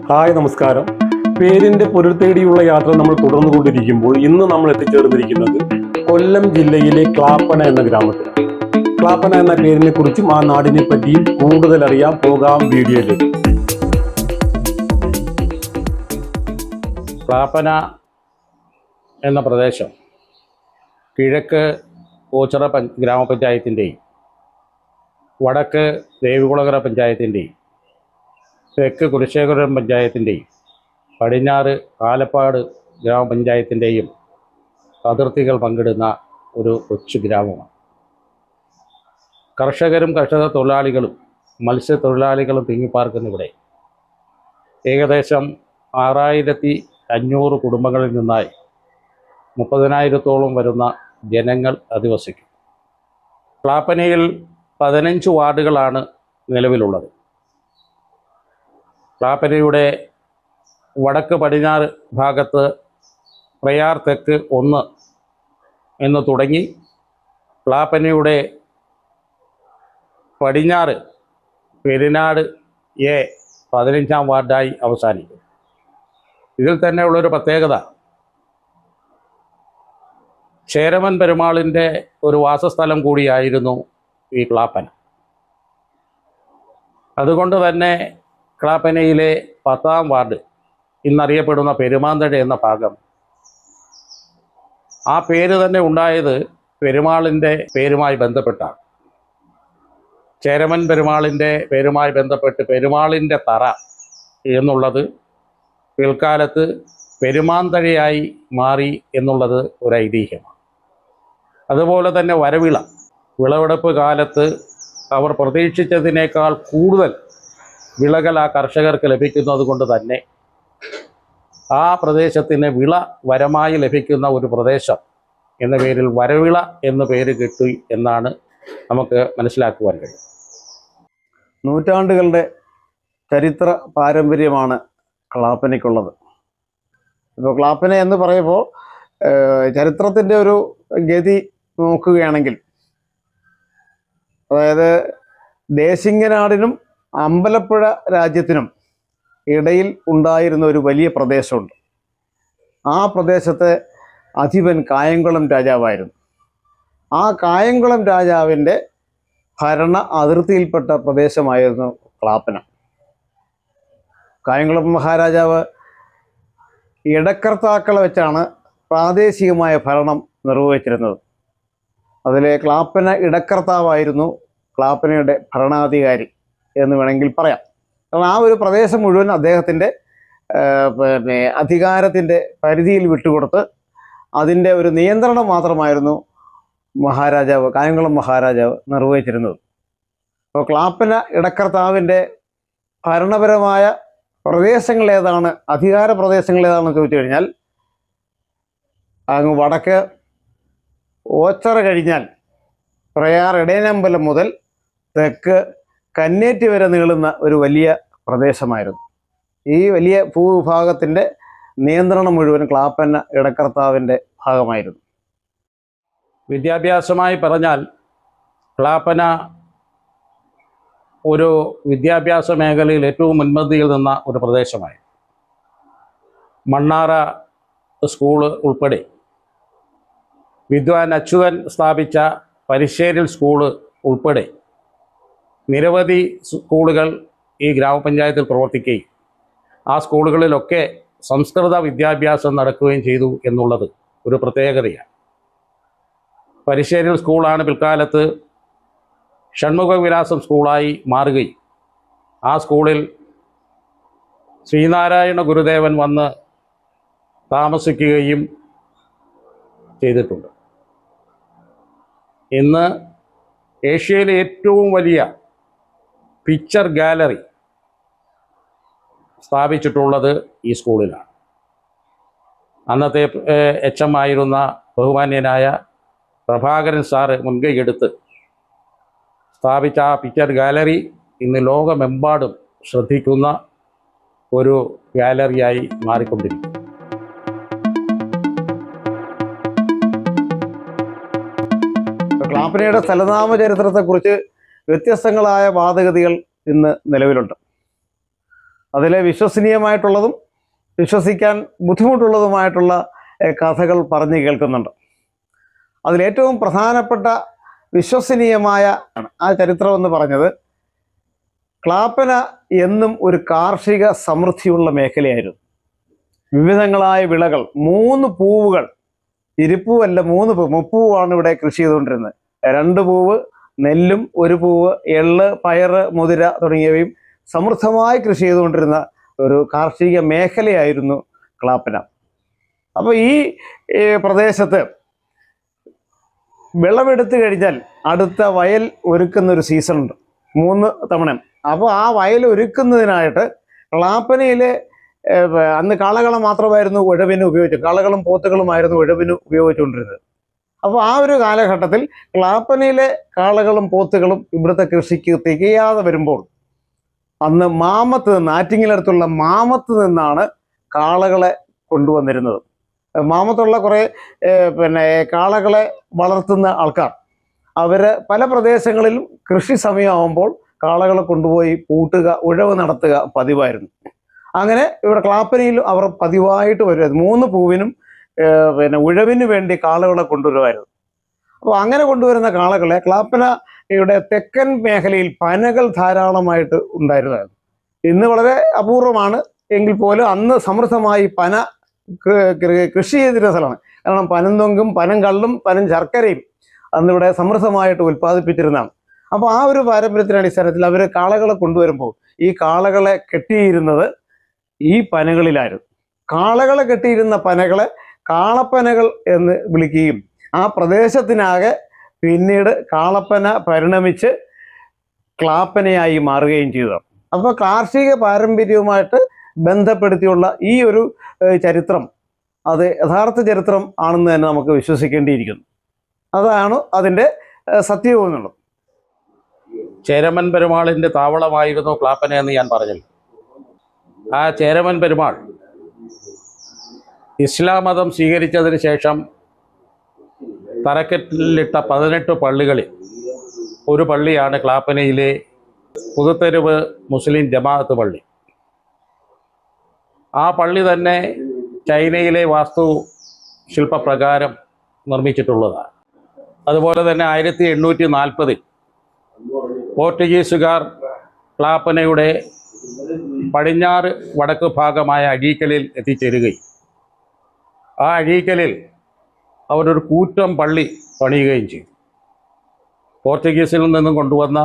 Hi, നമസ്കാരം. പേരിന്റെ പൊരുൾ തേടിയുള്ള യാത്ര നമ്മൾ തുടർന്നുകൊണ്ടിരിക്കുമ്പോൾ ഇന്ന് നമ്മൾ എത്തിച്ചേർന്നിരിക്കുന്നത് കൊല്ലം ജില്ലയിലെ ക്ലാപ്പന എന്ന ഗ്രാമത്തിലാണ്. ക്ലാപ്പന എന്ന പേരിനെ കുറിച്ചും ആ നാടിനെ പറ്റിയും കൂടുതൽ അറിയാൻ പോകാം വീഡിയോയിലേക്ക്. ക്ലാപ്പന എന്ന പ്രദേശം കിഴക്ക് ഓച്ചിറ ഗ്രാമപഞ്ചായത്തിൻ്റെയും വടക്ക് ദേവികുളങ്ങര പഞ്ചായത്തിൻ്റെയും തെക്ക് കുലശേഖരം പഞ്ചായത്തിൻ്റെയും പടിഞ്ഞാറ് ആലപ്പാട് ഗ്രാമപഞ്ചായത്തിൻ്റെയും അതിർത്തികൾ പങ്കിടുന്ന ഒരു കൊച്ചു ഗ്രാമമാണ്. കർഷകരും കർഷക തൊഴിലാളികളും മത്സ്യത്തൊഴിലാളികളും തിങ്ങിപ്പാർക്കുന്ന ഇവിടെ ഏകദേശം 6500 കുടുംബങ്ങളിൽ നിന്നായി 30,000-ഓളം വരുന്ന ജനങ്ങൾ അധിവസിക്കും. ക്ലാപ്പനയിൽ 15 വാർഡുകളാണ് നിലവിലുള്ളത്. ക്ലാപ്പനയുടെ വടക്ക് പടിഞ്ഞാറ് ഭാഗത്ത് പ്രയാർ തെക്ക് 1 എന്ന് തുടങ്ങി ക്ലാപ്പനയുടെ പടിഞ്ഞാറ് പെരിനാട് എ 15-ാം വാർഡായി അവസാനിക്കും. ഇതിൽ തന്നെയുള്ളൊരു പ്രത്യേകത, ചേരമൻ പെരുമാളിൻ്റെ ഒരു വാസസ്ഥലം കൂടിയായിരുന്നു ഈ ക്ലാപ്പന. അതുകൊണ്ട് തന്നെ ക്ലാപ്പനയിലെ 10-ാം വാർഡ് ഇന്നറിയപ്പെടുന്ന പെരുമാന്തഴ എന്ന ഭാഗം, ആ പേര് തന്നെ ഉണ്ടായത് പെരുമാളിൻ്റെ പേരുമായി ബന്ധപ്പെട്ടാണ്. ചേരമൻ പെരുമാളിൻ്റെ പേരുമായി ബന്ധപ്പെട്ട് പെരുമാളിൻ്റെ തറ എന്നുള്ളത് പിൽക്കാലത്ത് പെരുമാന്തഴയായി മാറി എന്നുള്ളത് ഒരു ഐതിഹ്യമാണ്. അതുപോലെ തന്നെ വിളവെടുപ്പ് കാലത്ത് അവർ പ്രതീക്ഷിച്ചതിനേക്കാൾ കൂടുതൽ വിളകൾ ആ കർഷകർക്ക് ലഭിക്കുന്നത് കൊണ്ട് തന്നെ ആ പ്രദേശത്തിന് വിള വരമായി ലഭിക്കുന്ന ഒരു പ്രദേശം എന്ന പേരിൽ വരവിള എന്ന പേര് കിട്ടി എന്നാണ് നമുക്ക് മനസ്സിലാക്കുവാൻ കഴിയും. നൂറ്റാണ്ടുകളുടെ ചരിത്ര പാരമ്പര്യമാണ് ക്ലാപ്പനയ്ക്കുള്ളത്. ഇപ്പോൾ ക്ലാപ്പന എന്ന് പറയുമ്പോൾ ചരിത്രത്തിൻ്റെ ഒരു ഗതി നോക്കുകയാണെങ്കിൽ, അതായത് ദേശിങ്ങനാടിനും അമ്പലപ്പുഴ രാജ്യത്തിനും ഇടയിൽ ഉണ്ടായിരുന്ന ഒരു വലിയ പ്രദേശമുണ്ട്. ആ പ്രദേശത്തെ അധിപൻ കായംകുളം രാജാവായിരുന്നു. ആ കായംകുളം രാജാവിൻ്റെ ഭരണ അതിർത്തിയിൽപ്പെട്ട പ്രദേശമായിരുന്നു ക്ലാപ്പന. കായംകുളം മഹാരാജാവ് ഇടക്കർത്താക്കളെ വെച്ചാണ് പ്രാദേശികമായ ഭരണം നിർവഹിച്ചിരുന്നത്. അതിലെ ക്ലാപ്പന ഇടക്കർത്താവായിരുന്നു ക്ലാപ്പനയുടെ ഭരണാധികാരി എന്ന് വേണമെങ്കിൽ പറയാം. കാരണം ആ ഒരു പ്രദേശം മുഴുവൻ അദ്ദേഹത്തിൻ്റെ അധികാരത്തിൻ്റെ പരിധിയിൽ വിട്ടുകൊടുത്ത് അതിൻ്റെ ഒരു നിയന്ത്രണം മാത്രമായിരുന്നു കായംകുളം മഹാരാജാവ് നിർവഹിച്ചിരുന്നത്. അപ്പോൾ ക്ലാപ്പന ഇടക്കർത്താവിൻ്റെ ഭരണപരമായ പ്രദേശങ്ങൾ ഏതാണ്, അധികാര പ്രദേശങ്ങൾ ഏതാണെന്ന് ചോദിച്ചു കഴിഞ്ഞാൽ, അങ്ങ് വടക്ക് ഓച്ചിറ കഴിഞ്ഞാൽ പ്രയാർ ഇടയനമ്പലം മുതൽ തെക്ക് കന്നേറ്റി വരെ നീളുന്ന ഒരു വലിയ പ്രദേശമായിരുന്നു. ഈ വലിയ ഭൂവിഭാഗത്തിൻ്റെ നിയന്ത്രണം മുഴുവൻ ക്ലാപ്പന ഇടക്കർത്താവിൻ്റെ ഭാഗമായിരുന്നു. വിദ്യാഭ്യാസമായി പറഞ്ഞാൽ ക്ലാപ്പന ഒരു വിദ്യാഭ്യാസ മേഖലയിൽ ഏറ്റവും മുൻപന്തിയിൽ നിന്ന ഒരു പ്രദേശമായി. മണ്ണാറ സ്കൂള് ഉൾപ്പെടെ വിദ്വാൻ അച്യുതൻ സ്ഥാപിച്ച പരിശ്ശേരിൽ സ്കൂള് ഉൾപ്പെടെ നിരവധി സ്കൂളുകൾ ഈ ഗ്രാമപഞ്ചായത്തിൽ പ്രവർത്തിക്കുകയും ആ സ്കൂളുകളിലൊക്കെ സംസ്കൃത വിദ്യാഭ്യാസം നടക്കുകയും ചെയ്തു എന്നുള്ളത് ഒരു പ്രത്യേകതയാണ്. പരിശ്ശേരിൽ സ്കൂളാണ് പിൽക്കാലത്ത് ഷൺമുഖവിലാസം സ്കൂളായി മാറുകയും ആ സ്കൂളിൽ ശ്രീനാരായണ ഗുരുദേവൻ വന്ന് താമസിക്കുകയും ചെയ്തിട്ടുണ്ട്. ഇന്ന് ഏഷ്യയിലെ ഏറ്റവും വലിയ പിക്ചർ ഗാലറി സ്ഥാപിച്ചിട്ടുള്ളത് ഈ സ്കൂളിലാണ്. അന്നത്തെ എച്ച് എം ആയിരുന്ന ബഹുമാന്യനായ പ്രഭാകരൻ സാറ് മുൻകൈയെടുത്ത് സ്ഥാപിച്ച ആ പിക്ചർ ഗാലറി ഇന്ന് ലോകമെമ്പാടും ശ്രദ്ധിക്കുന്ന ഒരു ഗാലറിയായി മാറിക്കൊണ്ടിരിക്കുന്നു. ക്ലാപ്പനയുടെ സ്ഥലനാമ ചരിത്രത്തെക്കുറിച്ച് വ്യത്യസ്തങ്ങളായ വാദഗതികൾ ഇന്ന് നിലവിലുണ്ട്. അതിലെ വിശ്വസനീയമായിട്ടുള്ളതും വിശ്വസിക്കാൻ ബുദ്ധിമുട്ടുള്ളതുമായിട്ടുള്ള കഥകൾ പറഞ്ഞു കേൾക്കുന്നുണ്ട്. അതിലേറ്റവും പ്രധാനപ്പെട്ട വിശ്വസനീയമായ ആ ചരിത്രം എന്ന് പറഞ്ഞത്, ക്ലാപ്പന എന്നും ഒരു കാർഷിക സമൃദ്ധിയുള്ള മേഖലയായിരുന്നു. വിവിധങ്ങളായ വിളകൾ, 3 പൂവുകൾ, ഇരിപ്പൂവല്ല 3 പൂവ്, മുപ്പൂവാണ് ഇവിടെ കൃഷി ചെയ്തുകൊണ്ടിരുന്നത്. 2 പൂവ് നെല്ലും, 1 പൂവ് എള്ള്, പയറ്, മുതിര തുടങ്ങിയവയും സമൃദ്ധമായി കൃഷി ചെയ്തുകൊണ്ടിരുന്ന ഒരു കാർഷിക മേഖലയായിരുന്നു ക്ലാപ്പന. അപ്പോൾ ഈ പ്രദേശത്ത് വിളവെടുത്ത് കഴിഞ്ഞാൽ അടുത്ത വയൽ ഒരുക്കുന്ന ഒരു സീസണുണ്ട്, 3 തവണ. അപ്പോൾ ആ വയൽ ഒരുക്കുന്നതിനായിട്ട് ക്ലാപ്പനയിലെ അന്ന് കാളകളെ മാത്രമായിരുന്നു ഉഴവിന് ഉപയോഗിച്ചത്. കാളകളും പോത്തുകളുമായിരുന്നു ഉഴവിന് ഉപയോഗിച്ചുകൊണ്ടിരുന്നത്. അപ്പോൾ ആ ഒരു കാലഘട്ടത്തിൽ ക്ലാപ്പനയിലെ കാളകളും പോത്തുകളും ഇവിടുത്തെ കൃഷിക്ക് തികയാതെ വരുമ്പോൾ അന്ന് മാമത്ത് നിന്ന്, ആറ്റിങ്ങലടുത്തുള്ള മാമത്ത് നിന്നാണ് കാളകളെ കൊണ്ടുവന്നിരുന്നത്. മാമത്തുള്ള കുറേ കാളകളെ വളർത്തുന്ന ആൾക്കാർ, അവർ പല പ്രദേശങ്ങളിലും കൃഷി സമയമാകുമ്പോൾ കാളകളെ കൊണ്ടുപോയി പൂട്ടുക, ഉഴവ് നടത്തുക പതിവായിരുന്നു. അങ്ങനെ ഇവിടെ ക്ലാപ്പനയിലും അവർ പതിവായിട്ട് വരുമായിരുന്നു. 3 പൂവിനും ഉഴവിന് വേണ്ടി കാളകളെ കൊണ്ടുവരുമായിരുന്നു. അപ്പോൾ അങ്ങനെ കൊണ്ടുവരുന്ന കാളകളെ ക്ലാപ്പനയുടെ തെക്കൻ മേഖലയിൽ പനകൾ ധാരാളമായിട്ട് ഉണ്ടായിരുന്നതായിരുന്നു. ഇന്ന് വളരെ അപൂർവമാണ് എങ്കിൽ പോലും അന്ന് സമൃദ്ധമായി പന കൃഷി ചെയ്തിരുന്ന സ്ഥലമാണ്. കാരണം പനന്തൊങ്കും പനങ്കള്ളും പനം ശർക്കരയും അന്നിവിടെ സമൃദ്ധമായിട്ട് ഉൽപ്പാദിപ്പിച്ചിരുന്നതാണ്. അപ്പോൾ ആ ഒരു പാരമ്പര്യത്തിൻ്റെ അടിസ്ഥാനത്തിൽ അവർ കാളകളെ കൊണ്ടുവരുമ്പോൾ ഈ കാളകളെ കെട്ടിയിരുന്നത് ഈ പനകളിലായിരുന്നു. കാളകളെ കെട്ടിയിരുന്ന പനകളെ കാളപ്പനകൾ എന്ന് വിളിക്കുകയും ആ പ്രദേശത്തിനാകെ പിന്നീട് കാളപ്പന പരിണമിച്ച് ക്ലാപ്പനയായി മാറുകയും ചെയ്തു. അപ്പോൾ കാർഷിക പാരമ്പര്യവുമായിട്ട് ബന്ധപ്പെടുത്തിയുള്ള ഈ ഒരു ചരിത്രം അത് യഥാർത്ഥ ചരിത്രം ആണെന്ന് തന്നെ നമുക്ക് വിശ്വസിക്കേണ്ടിയിരിക്കുന്നു. അതാണ് അതിൻ്റെ സത്യവും എന്നുള്ളത്. ചേരമൻ പെരുമാളിൻ്റെ താവളമായിരുന്നു ക്ലാപ്പന എന്ന് ഞാൻ പറഞ്ഞില്ല. ആ ചേരമൻ പെരുമാൾ ഇസ്ലാം മതം സ്വീകരിച്ചതിന് ശേഷം തറക്കല്ലിട്ട 18 പള്ളികളിൽ ഒരു പള്ളിയാണ് ക്ലാപ്പനയിലെ പുതുത്തെരുവ് മുസ്ലിം ജമാഅത്ത് പള്ളി. ആ പള്ളി തന്നെ ചൈനയിലെ വാസ്തു ശില്പപ്രകാരം നിർമ്മിച്ചിട്ടുള്ളതാണ്. അതുപോലെ തന്നെ 1840 പോർച്ചുഗീസുകാർ ക്ലാപ്പനയുടെ പടിഞ്ഞാറ് വടക്ക് ഭാഗമായ അഴീക്കലിൽ എത്തിച്ചേരുകയും ആ അഴീക്കലിൽ അവരൊരു കൂറ്റം പള്ളി പണിയുകയും ചെയ്തു. പോർച്ചുഗീസിൽ നിന്നും കൊണ്ടുവന്ന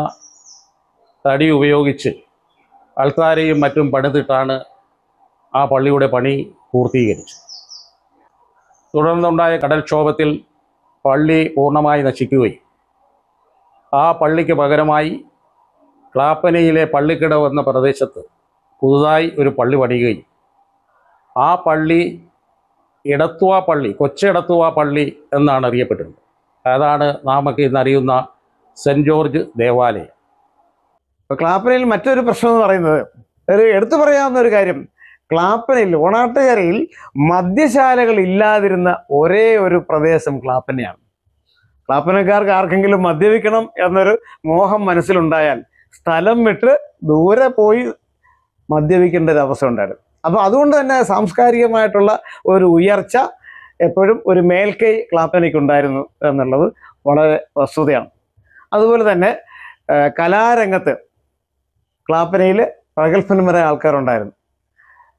തടി ഉപയോഗിച്ച് അൾത്താരയും മറ്റും പണിതിട്ടാണ് ആ പള്ളിയുടെ പണി പൂർത്തീകരിച്ചത്. തുടർന്നുണ്ടായ കടൽക്ഷോഭത്തിൽ പള്ളി പൂർണ്ണമായി നശിക്കുകയും ആ പള്ളിക്ക് പകരമായി ക്ലാപ്പനയിലെ പള്ളിക്കടവ് എന്ന പ്രദേശത്ത് പുതുതായി ഒരു പള്ളി പണിയുകയും ആ പള്ളി ഇടത്തുവ പള്ളി, കൊച്ചെടത്തുവ പള്ളി എന്നാണ് അറിയപ്പെട്ടിരുന്നത്. അതാണ് നമുക്ക് ഇന്നറിയുന്ന സെൻറ്റ് ജോർജ് ദേവാലയം. ക്ലാപ്പനയിൽ മറ്റൊരു പ്രശ്നം എന്ന് പറയുന്നത്, ഒരു എടുത്തു പറയാവുന്ന ഒരു കാര്യം, ക്ലാപ്പനയിൽ ഓണാട്ടുകരയിൽ മദ്യശാലകൾ ഇല്ലാതിരുന്ന ഒരേ ഒരു പ്രദേശം ക്ലാപ്പനയാണ്. ക്ലാപ്പനക്കാർക്ക് ആർക്കെങ്കിലും മദ്യപിക്കണം എന്നൊരു മോഹം മനസ്സിലുണ്ടായാൽ സ്ഥലം വിട്ട് ദൂരെ പോയി മദ്യപിക്കേണ്ട ഒരു അവസ്ഥ ഉണ്ടായിരുന്നു. അപ്പോൾ അതുകൊണ്ട് തന്നെ സാംസ്കാരികമായിട്ടുള്ള ഒരു ഉയർച്ച എപ്പോഴും ഒരു മേൽക്കൈ ക്ലാപ്പനയ്ക്കുണ്ടായിരുന്നു എന്നുള്ളത് വളരെ വസ്തുതയാണ്. അതുപോലെ തന്നെ കലാരംഗത്ത് ക്ലാപ്പനയിൽ പ്രഗത്ഭന്മാരായ ആൾക്കാരുണ്ടായിരുന്നു.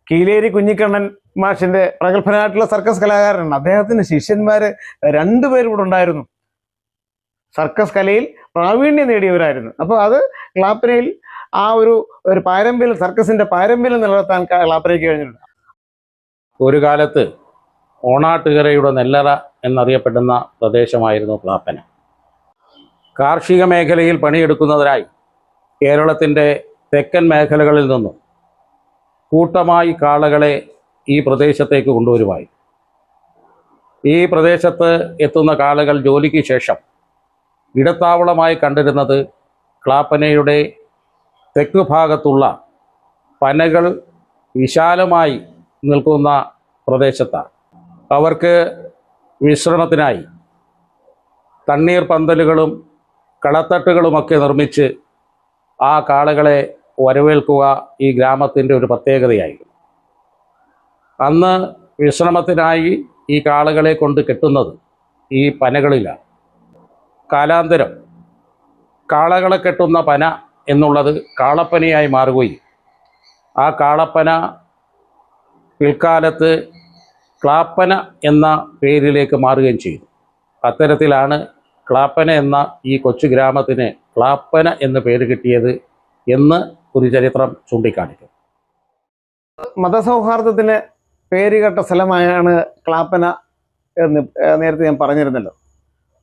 കീലേരി കുഞ്ഞിക്കണ്ണൻ മാഷിൻ്റെ പ്രഗത്ഭനായിട്ടുള്ള സർക്കസ് കലാകാരനാണ്. അദ്ദേഹത്തിന് ശിഷ്യന്മാർ 2 പേരും കൂടെ ഉണ്ടായിരുന്നു. സർക്കസ് കലയിൽ പ്രാവീണ്യം നേടിയവരായിരുന്നു. അപ്പോൾ അത് ക്ലാപ്പനയിൽ ആ ഒരു പാരമ്പര്യം, സർക്കസിൻ്റെ പാരമ്പര്യം നിലനിർത്താൻ ക്ലാപ്പനയ്ക്ക് കഴിഞ്ഞിട്ടുണ്ട്. ഒരു കാലത്ത് ഓണാട്ടുകരയുടെ നെല്ലറ എന്നറിയപ്പെടുന്ന പ്രദേശമായിരുന്നു ക്ലാപ്പന. കാർഷിക മേഖലയിൽ പണിയെടുക്കുന്നതിനായി കേരളത്തിൻ്റെ തെക്കൻ മേഖലകളിൽ നിന്നും കൂട്ടമായി കാളകളെ ഈ പ്രദേശത്തേക്ക് കൊണ്ടുവരുമായി. ഈ പ്രദേശത്ത് എത്തുന്ന കാളകൾ ജോലിക്ക് ശേഷം ഇടത്താവളമായി കണ്ടിരുന്നത് ക്ലാപ്പനയുടെ തെക്ക് ഭാഗത്തുള്ള പനകൾ വിശാലമായി നിൽക്കുന്ന പ്രദേശത്താണ്. അവർക്ക് വിശ്രമത്തിനായി തണ്ണീർ പന്തലുകളും കളത്തട്ടുകളുമൊക്കെ നിർമ്മിച്ച് ആ കാളകളെ വരവേൽക്കുക ഈ ഗ്രാമത്തിൻ്റെ ഒരു പ്രത്യേകതയായിരുന്നു. അന്ന് വിശ്രമത്തിനായി ഈ കാളകളെ കൊണ്ട് കെട്ടുന്നത് ഈ പനകളിലാണ്. കാലാന്തരം കാളകളെ കെട്ടുന്ന പന എന്നുള്ളത് കാളപ്പനയായി മാറുകയും ആ കാളപ്പന പിൽക്കാലത്ത് ക്ലാപ്പന എന്ന പേരിലേക്ക് മാറുകയും ചെയ്തു. അത്തരത്തിലാണ് ക്ലാപ്പന എന്ന ഈ കൊച്ചു ഗ്രാമത്തിന് ക്ലാപ്പന എന്ന പേര് കിട്ടിയത് എന്ന് ഒരു ചരിത്രം ചൂണ്ടിക്കാണിക്കും. മതസൗഹാർദ്ദത്തിന് പേരുകെട്ട സ്ഥലമായാണ് ക്ലാപ്പന എന്ന് നേരത്തെ ഞാൻ പറഞ്ഞിരുന്നല്ലോ.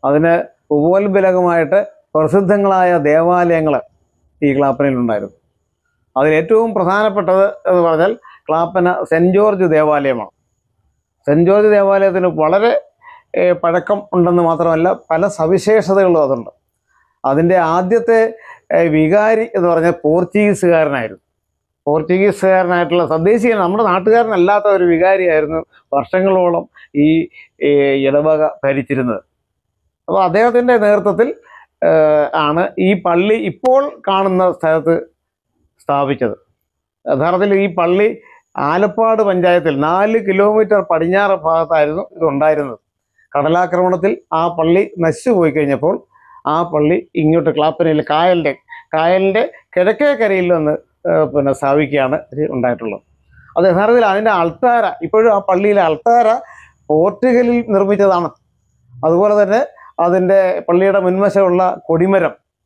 അതിന് ഉപോത്ബലകമായിട്ട് പ്രസിദ്ധങ്ങളായ ദേവാലയങ്ങൾ ഈ ക്ലാപ്പനയിലുണ്ടായിരുന്നു. അതിലേറ്റവും പ്രധാനപ്പെട്ടത് എന്ന് പറഞ്ഞാൽ ക്ലാപ്പന സെൻറ്റ് ജോർജ് ദേവാലയമാണ്. സെൻറ്റ് ജോർജ് ദേവാലയത്തിന് വളരെ പഴക്കം ഉണ്ടെന്ന് മാത്രമല്ല പല സവിശേഷതകളും അതുണ്ട്. അതിൻ്റെ ആദ്യത്തെ വികാരി എന്ന് പറഞ്ഞാൽ പോർച്ചുഗീസുകാരനായിരുന്നു. പോർച്ചുഗീസുകാരനായിട്ടുള്ള തദ്ദേശീയ നമ്മുടെ നാട്ടുകാരനല്ലാത്ത ഒരു വികാരിയായിരുന്നു വർഷങ്ങളോളം ഈ ഇടവക ഭരിച്ചിരുന്നത്. അപ്പോൾ അദ്ദേഹത്തിൻ്റെ നേതൃത്വത്തിൽ ആണ് ഈ പള്ളി ഇപ്പോൾ കാണുന്ന സ്ഥലത്ത് സ്ഥാപിച്ചത്. യഥാർത്ഥത്തിൽ ഈ പള്ളി ആലപ്പാട് പഞ്ചായത്തിൽ 4 കിലോമീറ്റർ പടിഞ്ഞാറ് ഭാഗത്തായിരുന്നു ഇതുണ്ടായിരുന്നത്. കടലാക്രമണത്തിൽ ആ പള്ളി നശിച്ചു പോയി കഴിഞ്ഞപ്പോൾ ആ പള്ളി ഇങ്ങോട്ട് ക്ലാപ്പനയിൽ കായലിൻ്റെ കിഴക്കേ കരയിൽ നിന്ന് സ്ഥാപിക്കുകയാണ് ഉണ്ടായിട്ടുള്ളത്. അത് യഥാർത്ഥത്തിൽ അതിൻ്റെ അൾത്താര ഇപ്പോഴും ആ പള്ളിയിലെ അൾത്താര പോർട്ടുഗലിൽ നിർമ്മിച്ചതാണ്. അതുപോലെ തന്നെ അതിൻ്റെ പള്ളിയുടെ മുൻവശമുള്ള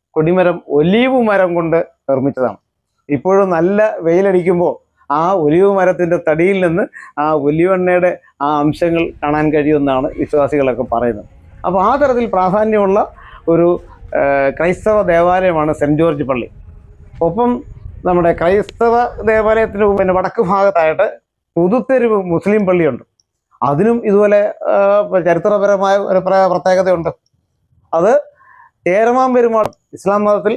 കൊടിമരം ഒലീവ് മരം കൊണ്ട് നിർമ്മിച്ചതാണ്. ഇപ്പോഴും നല്ല വെയിലടിക്കുമ്പോൾ ആ ഒലിവ് മരത്തിൻ്റെ തടിയിൽ നിന്ന് ആ ഒലിവെണ്ണയുടെ ആ അംശങ്ങൾ കാണാൻ കഴിയുമെന്നാണ് വിശ്വാസികളൊക്കെ പറയുന്നത്. അപ്പോൾ ആ തരത്തിൽ പ്രാധാന്യമുള്ള ഒരു ക്രൈസ്തവ ദേവാലയമാണ് സെൻറ്റ് ജോർജ് പള്ളി. ഒപ്പം നമ്മുടെ ക്രൈസ്തവ ദേവാലയത്തിന് വടക്ക് ഭാഗത്തായിട്ട് പുതുത്തെരുവ് മുസ്ലിം പള്ളിയുണ്ട്. അതിനും ഇതുപോലെ ചരിത്രപരമായ ഒരു പ്രത്യേകതയുണ്ട്. അത് ചേരമാൻ പെരുമാൾ ഇസ്ലാം മതത്തിൽ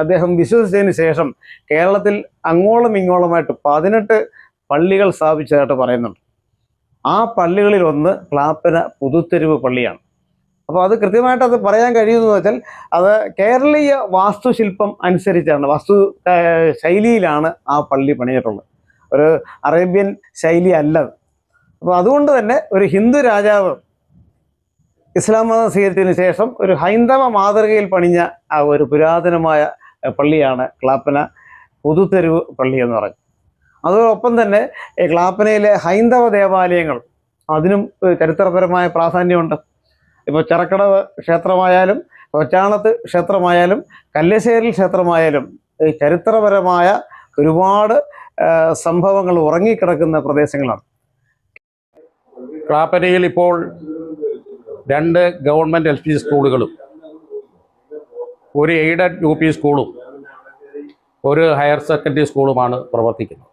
അദ്ദേഹം വിശ്വസിച്ചതിന് ശേഷം കേരളത്തിൽ അങ്ങോളം ഇങ്ങോളമായിട്ട് 18 പള്ളികൾ സ്ഥാപിച്ചതായിട്ട് പറയുന്നുണ്ട്. ആ പള്ളികളിൽ ഒന്ന് ക്ലാപ്പന പുതുത്തെരുവ് പള്ളിയാണ്. അപ്പോൾ അത് കൃത്യമായിട്ട് അത് പറയാൻ കഴിയുമെന്ന് വെച്ചാൽ അത് കേരളീയ വാസ്തുശില്പം അനുസരിച്ചാണ്, ശൈലിയിലാണ് ആ പള്ളി പണിതിട്ടുള്ളത്. ഒരു അറേബ്യൻ ശൈലി അല്ലത്. അപ്പോൾ അതുകൊണ്ട് തന്നെ ഒരു ഹിന്ദു രാജാവ് ഇസ്ലാം മതം സ്വീകരിച്ചതിന് ശേഷം ഒരു ഹൈന്ദവ മാതൃകയിൽ പണിഞ്ഞ ആ ഒരു പുരാതനമായ പള്ളിയാണ് ക്ലാപ്പന പുതുത്തെരുവ് പള്ളി എന്ന് പറയും. അതോടൊപ്പം തന്നെ ക്ലാപ്പനയിലെ ഹൈന്ദവ ദേവാലയങ്ങൾ അതിനും ചരിത്രപരമായ പ്രാധാന്യമുണ്ട്. ഇപ്പോൾ ചെറക്കടവ് ക്ഷേത്രമായാലും കൊച്ചാണത്ത് ക്ഷേത്രമായാലും കല്ലേശ്ശേരിൽ ക്ഷേത്രമായാലും ചരിത്രപരമായ ഒരുപാട് സംഭവങ്ങൾ ഉറങ്ങിക്കിടക്കുന്ന പ്രദേശങ്ങളാണ്. ക്ലാപ്പനയിൽ ഇപ്പോൾ 2 ഗവൺമെൻറ് LP സ്കൂളുകളും ഒരു എയ്ഡഡ് UP സ്കൂളും ഒരു ഹയർ സെക്കൻഡറി സ്കൂളുമാണ് പ്രവർത്തിക്കുന്നത്.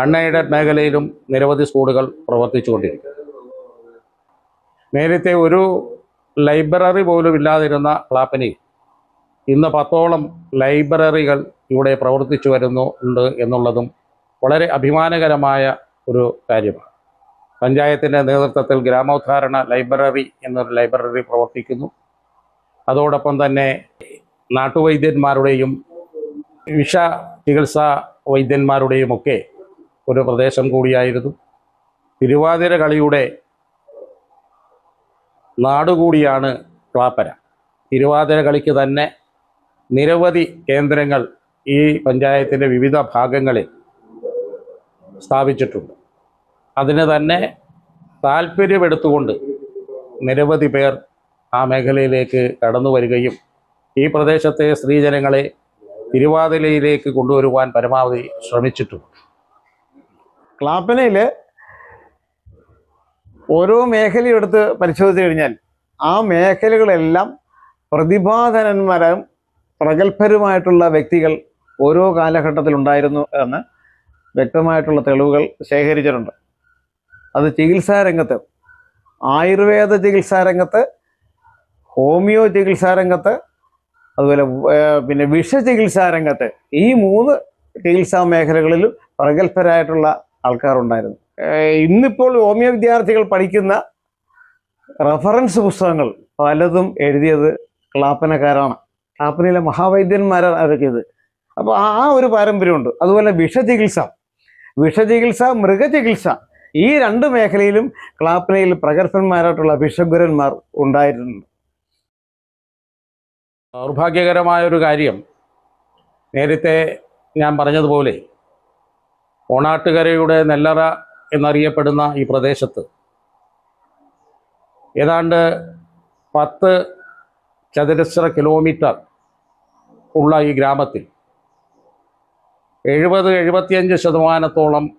അൺഎയ്ഡഡ് മേഖലയിലും നിരവധി സ്കൂളുകൾ പ്രവർത്തിച്ചുകൊണ്ടിരിക്കുന്നു. നേരത്തെ ഒരു ലൈബ്രറി പോലും ഇല്ലാതിരുന്ന ക്ലാപ്പനയിൽ ഇന്ന് 10ഓളം ലൈബ്രറികൾ ഇവിടെ പ്രവർത്തിച്ചു വരുന്നുണ്ട് എന്നുള്ളതും വളരെ അഭിമാനകരമായ ഒരു കാര്യമാണ്. പഞ്ചായത്തിൻ്റെ നേതൃത്വത്തിൽ ഗ്രാമോദ്ധാരണ ലൈബ്രറി എന്നൊരു ലൈബ്രറി പ്രവർത്തിക്കുന്നു. അതോടൊപ്പം തന്നെ നാട്ടുവൈദ്യന്മാരുടെയും വിഷ ചികിത്സാ വൈദ്യന്മാരുടെയും ഒക്കെ ഒരു പ്രദേശം കൂടിയായിരുന്നു. തിരുവാതിര കളിയുടെ നാടുകൂടിയാണ് ക്ലാപ്പന. തിരുവാതിര കളിക്ക് തന്നെ നിരവധി കേന്ദ്രങ്ങൾ ഈ പഞ്ചായത്തിൻ്റെ വിവിധ ഭാഗങ്ങളിൽ സ്ഥാപിച്ചിട്ടുണ്ട്. അതിന് തന്നെ താല്പര്യമെടുത്തുകൊണ്ട് നിരവധി പേർ ആ മേഖലയിലേക്ക് കടന്നു വരികയും ഈ പ്രദേശത്തെ സ്ത്രീജനങ്ങളെ തിരുവാതിരയിലേക്ക് കൊണ്ടുവരുവാൻ പരമാവധി ശ്രമിച്ചിട്ടുണ്ട്. ക്ലാപ്പനയിൽ ഓരോ മേഖലയും എടുത്ത് പരിശോധിച്ച് കഴിഞ്ഞാൽ ആ മേഖലകളെല്ലാം പ്രതിഭാധനന്മാരും പ്രഗത്ഭരുമായിട്ടുള്ള വ്യക്തികൾ ഓരോ കാലഘട്ടത്തിലുണ്ടായിരുന്നു എന്ന് വ്യക്തമായിട്ടുള്ള തെളിവുകൾ ശേഖരിച്ചിട്ടുണ്ട്. അത് ചികിത്സാരംഗത്ത്, ആയുർവേദ ചികിത്സാരംഗത്ത്, ഹോമിയോ ചികിത്സാരംഗത്ത്, അതുപോലെ പിന്നെ വിഷചികിത്സാരംഗത്ത്, ഈ 3 ചികിത്സാ മേഖലകളിലും പ്രഗത്ഭരായിട്ടുള്ള ആൾക്കാരുണ്ടായിരുന്നു. ഇന്നിപ്പോൾ ഹോമിയോ വിദ്യാർത്ഥികൾ പഠിക്കുന്ന റഫറൻസ് പുസ്തകങ്ങൾ പലതും എഴുതിയത് ക്ലാപ്പനക്കാരാണ്. ക്ലാപ്പനയിലെ മഹാവൈദ്യന്മാരാണ് ഇറക്കിയത്. അപ്പോൾ ആ ഒരു പാരമ്പര്യമുണ്ട്. അതുപോലെ വിഷചികിത്സ, മൃഗചികിത്സ, ഈ രണ്ട് മേഖലയിലും ക്ലാപ്പനയിൽ പ്രഗത്ഭന്മാരായിട്ടുള്ള ഭിഷഗ്വരന്മാർ ഉണ്ടായിട്ടുണ്ട്. ദൗർഭാഗ്യകരമായൊരു കാര്യം, നേരത്തെ ഞാൻ പറഞ്ഞതുപോലെ ഓണാട്ടുകരയുടെ നെല്ലറ എന്നറിയപ്പെടുന്ന ഈ പ്രദേശത്ത് ഏതാണ്ട് 10 ചതുരശ്ര കിലോമീറ്റർ ഉള്ള ഈ ഗ്രാമത്തിൽ 70-75%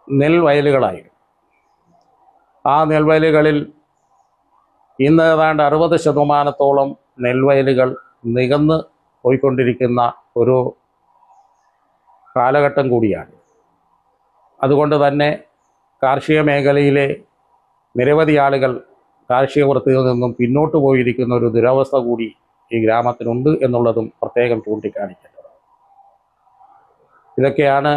നെൽവയലുകളായിരുന്നു. ആ നെൽവയലുകളിൽ ഇന്ന് ഏതാണ്ട് 60% നെൽവയലുകൾ നികന്ന് പോയിക്കൊണ്ടിരിക്കുന്ന ഒരു കാലഘട്ടം കൂടിയാണ്. അതുകൊണ്ട് തന്നെ കാർഷിക മേഖലയിലെ നിരവധി ആളുകൾ കാർഷിക വൃത്തിയിൽ നിന്നും പിന്നോട്ട് പോയിരിക്കുന്ന ഒരു ദുരവസ്ഥ കൂടി ഈ ഗ്രാമത്തിനുണ്ട് എന്നുള്ളതും പ്രത്യേകം ചൂണ്ടിക്കാണിക്കേണ്ടത്. ഇതൊക്കെയാണ്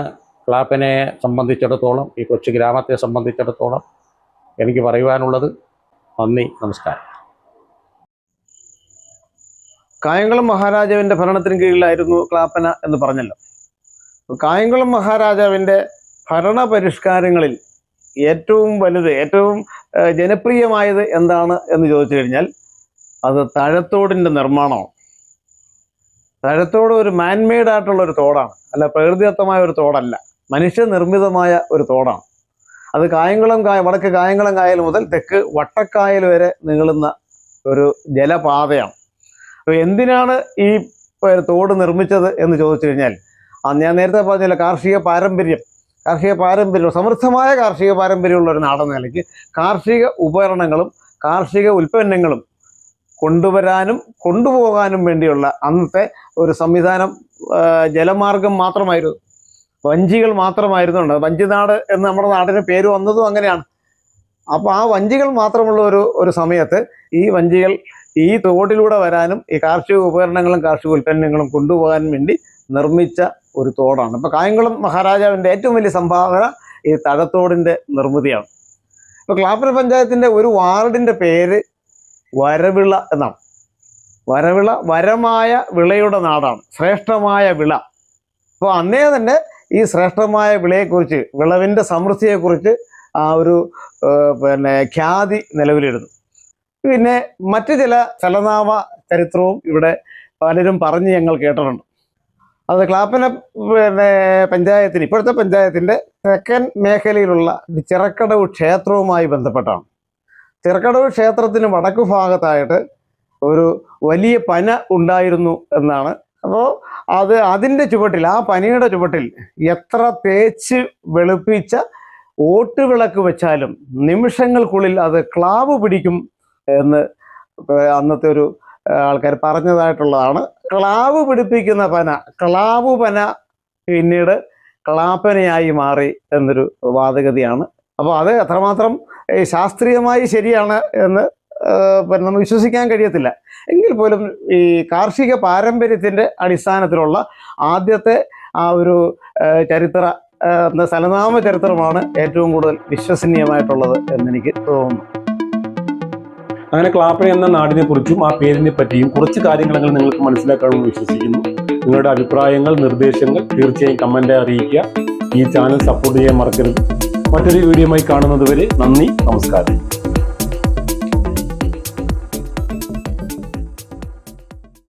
ക്ലാപ്പനയെ സംബന്ധിച്ചിടത്തോളം, ഈ കൊച്ചു ഗ്രാമത്തെ സംബന്ധിച്ചിടത്തോളം എനിക്ക് പറയുവാനുള്ളത്. നന്ദി, നമസ്കാരം. കായംകുളം മഹാരാജാവിൻ്റെ ഭരണത്തിന് കീഴിലായിരുന്നു ക്ലാപ്പന എന്ന് പറഞ്ഞല്ലോ. കായംകുളം മഹാരാജാവിൻ്റെ ഭരണ പരിഷ്കാരങ്ങളിൽ ഏറ്റവും വലുത്, ഏറ്റവും ജനപ്രിയമായത് എന്താണ് എന്ന് ചോദിച്ചു കഴിഞ്ഞാൽ അത് തഴത്തോടിൻ്റെ നിർമ്മാണമാണ്. തഴത്തോട് ഒരു മാൻമെയ്ഡ് ആയിട്ടുള്ള ഒരു തോടാണ്, അല്ല പ്രകൃതിദത്തമായ ഒരു തോടല്ല, മനുഷ്യനിർമ്മിതമായ ഒരു തോടാണ്. അത് വടക്ക് കായംകുളം കായൽ മുതൽ തെക്ക് വട്ടക്കായൽ വരെ നീളുന്ന ഒരു ജലപാതയാണ്. അപ്പോൾ എന്തിനാണ് ഈ തോട് നിർമ്മിച്ചത് എന്ന് ചോദിച്ചു കഴിഞ്ഞാൽ, ഞാൻ നേരത്തെ പറഞ്ഞില്ല, കാർഷിക പാരമ്പര്യം, സമൃദ്ധമായ കാർഷിക പാരമ്പര്യമുള്ള ഒരു നാടെന്ന നിലയ്ക്ക് കാർഷിക ഉപകരണങ്ങളും കാർഷിക ഉൽപ്പന്നങ്ങളും കൊണ്ടുവരാനും കൊണ്ടുപോകാനും വേണ്ടിയുള്ള അന്നത്തെ ഒരു സംവിധാനം ജലമാർഗം മാത്രമായിരുന്നു, വഞ്ചികൾ മാത്രമായിരുന്നുണ്ട്. വഞ്ചിനാട് എന്ന് നമ്മുടെ നാടിന് പേര് വന്നതും അങ്ങനെയാണ്. അപ്പോൾ ആ വഞ്ചികൾ മാത്രമുള്ള ഒരു സമയത്ത് ഈ വഞ്ചികൾ ഈ തോടിലൂടെ വരാനും ഈ കാർഷിക ഉപകരണങ്ങളും കാർഷിക ഉൽപ്പന്നങ്ങളും കൊണ്ടുപോകാൻ വേണ്ടി നിർമ്മിച്ച ഒരു തോടാണ്. ഇപ്പോൾ കായംകുളം മഹാരാജാവിൻ്റെ ഏറ്റവും വലിയ സംഭാവന ഈ തഴത്തോടിൻ്റെ നിർമ്മിതിയാണ്. ഇപ്പോൾ ക്ലാപ്പന പഞ്ചായത്തിൻ്റെ ഒരു വാർഡിൻ്റെ പേര് വരവിള എന്നാണ്. വരമായ വിളയുടെ നാടാണ്, ശ്രേഷ്ഠമായ വിള. അപ്പോൾ അന്നേ തന്നെ ഈ ശ്രേഷ്ഠമായ വിളയെക്കുറിച്ച്, വിളവിൻ്റെ സമൃദ്ധിയെക്കുറിച്ച് ആ ഒരു ഖ്യാതി നിലവിലിരുന്നു. പിന്നെ മറ്റു ചില ചലനാമ ചരിത്രവും ഇവിടെ പലരും പറഞ്ഞ് ഞങ്ങൾ കേട്ടിട്ടുണ്ട്. അത് ക്ലാപ്പന പഞ്ചായത്തിന്, ഇപ്പോഴത്തെ പഞ്ചായത്തിൻ്റെ തെക്കൻ മേഖലയിലുള്ള ചിറക്കടവ് ക്ഷേത്രവുമായി ബന്ധപ്പെട്ടാണ്. ചിറക്കടവ് ക്ഷേത്രത്തിന് വടക്കു ഭാഗത്തായിട്ട് ഒരു വലിയ പന ഉണ്ടായിരുന്നു എന്നാണ്. അപ്പോൾ അതിൻ്റെ ചുവട്ടിൽ, ആ പനയുടെ ചുവട്ടിൽ എത്ര തേച്ച് വെളുപ്പിച്ച ഓട്ടുവിളക്ക് വെച്ചാലും നിമിഷങ്ങൾക്കുള്ളിൽ അത് ക്ലാവ് പിടിക്കും എന്ന് അന്നത്തെ ഒരു ആൾക്കാർ പറഞ്ഞതായിട്ടുള്ളതാണ്. ക്ലാവ് പിടിപ്പിക്കുന്ന ക്ലാവ് പന പിന്നീട് ക്ലാപ്പനയായി മാറി എന്നൊരു വാദഗതിയാണ്. അപ്പോൾ അത് എത്രമാത്രം ശാസ്ത്രീയമായി ശരിയാണ് എന്ന് നമ്മൾ വിശ്വസിക്കാൻ കഴിയത്തില്ല. എങ്കിൽ പോലും ഈ കാർഷിക പാരമ്പര്യത്തിൻ്റെ അടിസ്ഥാനത്തിലുള്ള ആദ്യത്തെ ആ ഒരു സലനാമ ചരിത്രമാണ് ഏറ്റവും കൂടുതൽ വിശ്വസനീയമായിട്ടുള്ളത് എന്നെനിക്ക് തോന്നുന്നു. അങ്ങനെ ക്ലാപ്പന എന്ന നാടിനെ കുറിച്ചും ആ പേരിനെ പറ്റിയും കുറച്ച് കാര്യങ്ങളെങ്കിലും നിങ്ങൾക്ക് മനസ്സിലാക്കാമെന്ന് വിശ്വസിക്കുന്നു. നിങ്ങളുടെ അഭിപ്രായങ്ങൾ, നിർദ്ദേശങ്ങൾ തീർച്ചയായും കമൻ്റായി അറിയിക്കുക. ഈ ചാനൽ സപ്പോർട്ട് ചെയ്യാൻ മറക്കരുത്. മറ്റൊരു വീഡിയോയുമായി കാണുന്നത് വരെ നന്ദി, നമസ്കാരം.